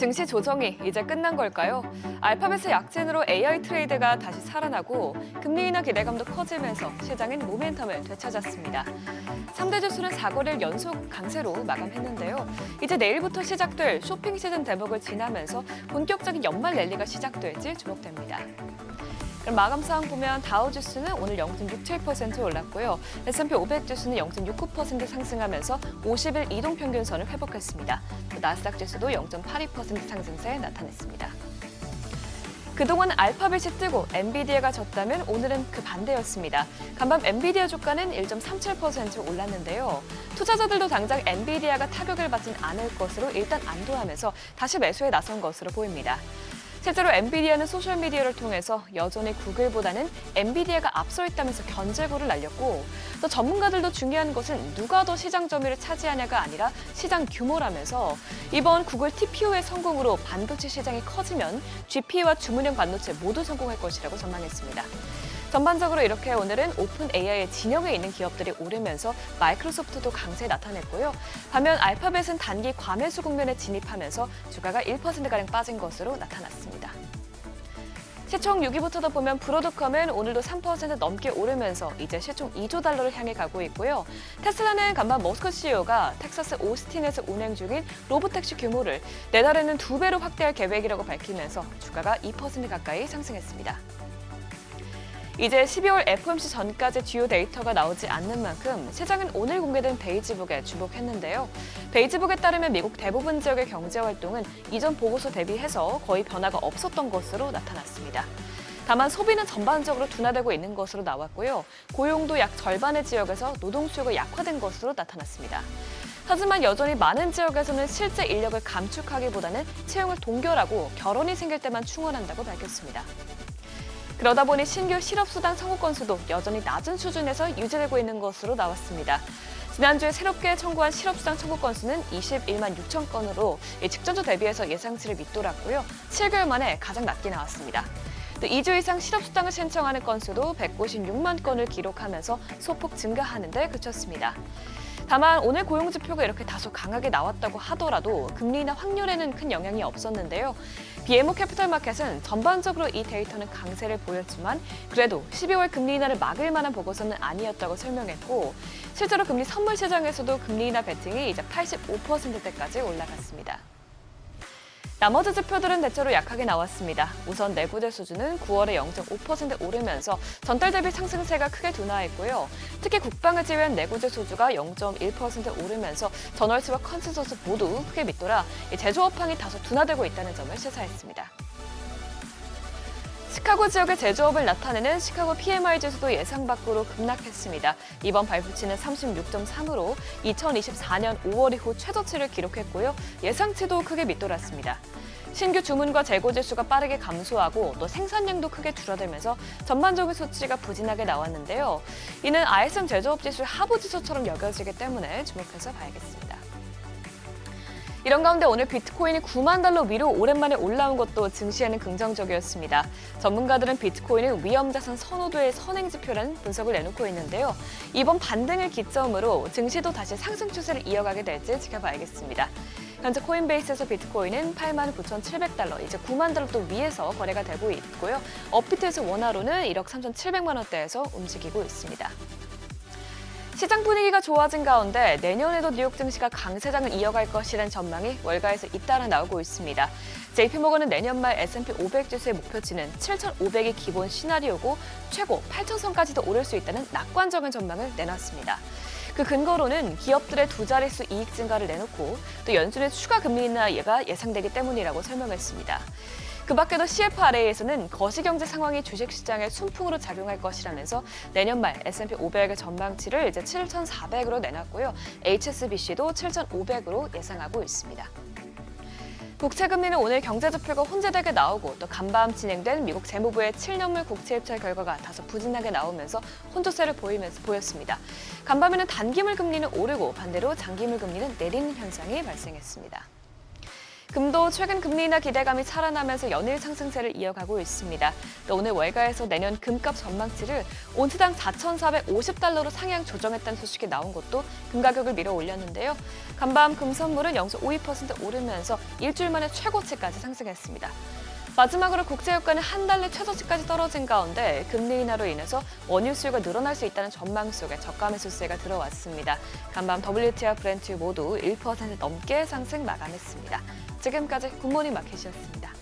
증시 조정이 이제 끝난 걸까요? 알파벳의 약진으로 AI 트레이드가 다시 살아나고 금리 인하 기대감도 커지면서 시장은 모멘텀을 되찾았습니다. 3대 지수는 4거래일 연속 강세로 마감했는데요. 이제 내일부터 시작될 쇼핑 시즌 대목을 지나면서 본격적인 연말 랠리가 시작될지 주목됩니다. 그럼 마감 상황 보면 다우지수는 오늘 0.67% 올랐고요. S&P 500 지수는 0.69% 상승하면서 50일 이동 평균선을 회복했습니다. 또 나스닥 지수도 0.82% 상승세 나타냈습니다. 그동안 알파벳이 뜨고 엔비디아가 졌다면 오늘은 그 반대였습니다. 간밤 엔비디아 주가는 1.37% 올랐는데요. 투자자들도 당장 엔비디아가 타격을 받진 않을 것으로 일단 안도하면서 다시 매수에 나선 것으로 보입니다. 실제로 엔비디아는 소셜미디어를 통해서 여전히 구글보다는 엔비디아가 앞서 있다면서 견제구를 날렸고, 또 전문가들도 중요한 것은 누가 더 시장 점유율을 차지하냐가 아니라 시장 규모라면서 이번 구글 TPU의 성공으로 반도체 시장이 커지면 GPU와 주문형 반도체 모두 성공할 것이라고 전망했습니다. 전반적으로 이렇게 오늘은 오픈 AI의 진영에 있는 기업들이 오르면서 마이크로소프트도 강세 나타냈고요. 반면 알파벳은 단기 과매수 국면에 진입하면서 주가가 1%가량 빠진 것으로 나타났습니다. 시총 6위부터 보면 브로드컴은 오늘도 3% 넘게 오르면서 이제 시총 2조 달러를 향해 가고 있고요. 테슬라는 간밤 머스크 CEO가 텍사스 오스틴에서 운행 중인 로보택시 규모를 내달에는 2배로 확대할 계획이라고 밝히면서 주가가 2% 가까이 상승했습니다. 이제 12월 FOMC 전까지 주요 데이터가 나오지 않는 만큼 시장은 오늘 공개된 베이지북에 주목했는데요. 베이지북에 따르면 미국 대부분 지역의 경제 활동은 이전 보고서 대비해서 거의 변화가 없었던 것으로 나타났습니다. 다만 소비는 전반적으로 둔화되고 있는 것으로 나왔고요. 고용도 약 절반의 지역에서 노동 수요가 약화된 것으로 나타났습니다. 하지만 여전히 많은 지역에서는 실제 인력을 감축하기보다는 채용을 동결하고 결혼이 생길 때만 충원한다고 밝혔습니다. 그러다 보니 신규 실업수당 청구 건수도 여전히 낮은 수준에서 유지되고 있는 것으로 나왔습니다. 지난주에 새롭게 청구한 실업수당 청구 건수는 21만 6천 건으로 직전주 대비해서 예상치를 밑돌았고요. 7개월 만에 가장 낮게 나왔습니다. 또 2주 이상 실업수당을 신청하는 건수도 156만 건을 기록하면서 소폭 증가하는 데 그쳤습니다. 다만 오늘 고용지표가 이렇게 다소 강하게 나왔다고 하더라도 금리나 확률에는 큰 영향이 없었는데요. BMO 캐피털 마켓은 전반적으로 이 데이터는 강세를 보였지만 그래도 12월 금리 인하를 막을 만한 보고서는 아니었다고 설명했고, 실제로 금리 선물 시장에서도 금리 인하 베팅이 이제 85%대까지 올라갔습니다. 나머지 지표들은 대체로 약하게 나왔습니다. 우선 내구재 수준은 9월에 0.5% 오르면서 전달 대비 상승세가 크게 둔화했고요. 특히 국방을 제외한 내구재 수주가 0.1% 오르면서 전월치와 컨센서스 모두 크게 밑돌아 제조업황이 다소 둔화되고 있다는 점을 시사했습니다. 시카고 지역의 제조업을 나타내는 시카고 PMI 지수도 예상 밖으로 급락했습니다. 이번 발표치는 36.3으로 2024년 5월 이후 최저치를 기록했고요. 예상치도 크게 밑돌았습니다. 신규 주문과 재고 지수가 빠르게 감소하고 또 생산량도 크게 줄어들면서 전반적인 수치가 부진하게 나왔는데요. 이는 ISM 제조업 지수의 하부 지수처럼 여겨지기 때문에 주목해서 봐야겠습니다. 이런 가운데 오늘 비트코인이 9만 달러 위로 오랜만에 올라온 것도 증시에는 긍정적이었습니다. 전문가들은 비트코인은 위험자산 선호도의 선행지표라는 분석을 내놓고 있는데요. 이번 반등을 기점으로 증시도 다시 상승 추세를 이어가게 될지 지켜봐야겠습니다. 현재 코인베이스에서 비트코인은 89,700달러, 이제 9만 달러 또 위에서 거래가 되고 있고요. 업비트에서 원화로는 1억 3,700만 원대에서 움직이고 있습니다. 시장 분위기가 좋아진 가운데 내년에도 뉴욕 증시가 강세장을 이어갈 것이라는 전망이 월가에서 잇따라 나오고 있습니다. JP모건은 내년 말 S&P 500 지수의 목표치는 7,500이 기본 시나리오고 최고 8,000선까지도 오를 수 있다는 낙관적인 전망을 내놨습니다. 그 근거로는 기업들의 두 자릿수 이익 증가를 내놓고 또 연준의 추가 금리 인하가 예상되기 때문이라고 설명했습니다. 그 밖에도 CFRA에서는 거시경제 상황이 주식시장의 순풍으로 작용할 것이라면서 내년 말 S&P 500의 전망치를 이제 7,400으로 내놨고요. HSBC도 7,500으로 예상하고 있습니다. 국채금리는 오늘 경제지표가 혼재되게 나오고 또 간밤 진행된 미국 재무부의 7년물 국채 입찰 결과가 다소 부진하게 나오면서 혼조세를 보였습니다. 간밤에는 단기물 금리는 오르고 반대로 장기물 금리는 내리는 현상이 발생했습니다. 금도 최근 금리 인하 기대감이 살아나면서 연일 상승세를 이어가고 있습니다. 또 오늘 월가에서 내년 금값 전망치를 온스당 4,450달러로 상향 조정했다는 소식이 나온 것도 금 가격을 밀어 올렸는데요. 간밤 금 선물은 0.52% 오르면서 일주일 만에 최고치까지 상승했습니다. 마지막으로 국제유가는 한 달 내 최저치까지 떨어진 가운데 금리 인하로 인해서 원유 수요가 늘어날 수 있다는 전망 속에 저가 매수세가 들어왔습니다. 간밤 WTI와 브렌트 모두 1% 넘게 상승 마감했습니다. 지금까지 굿모닝 마켓이었습니다.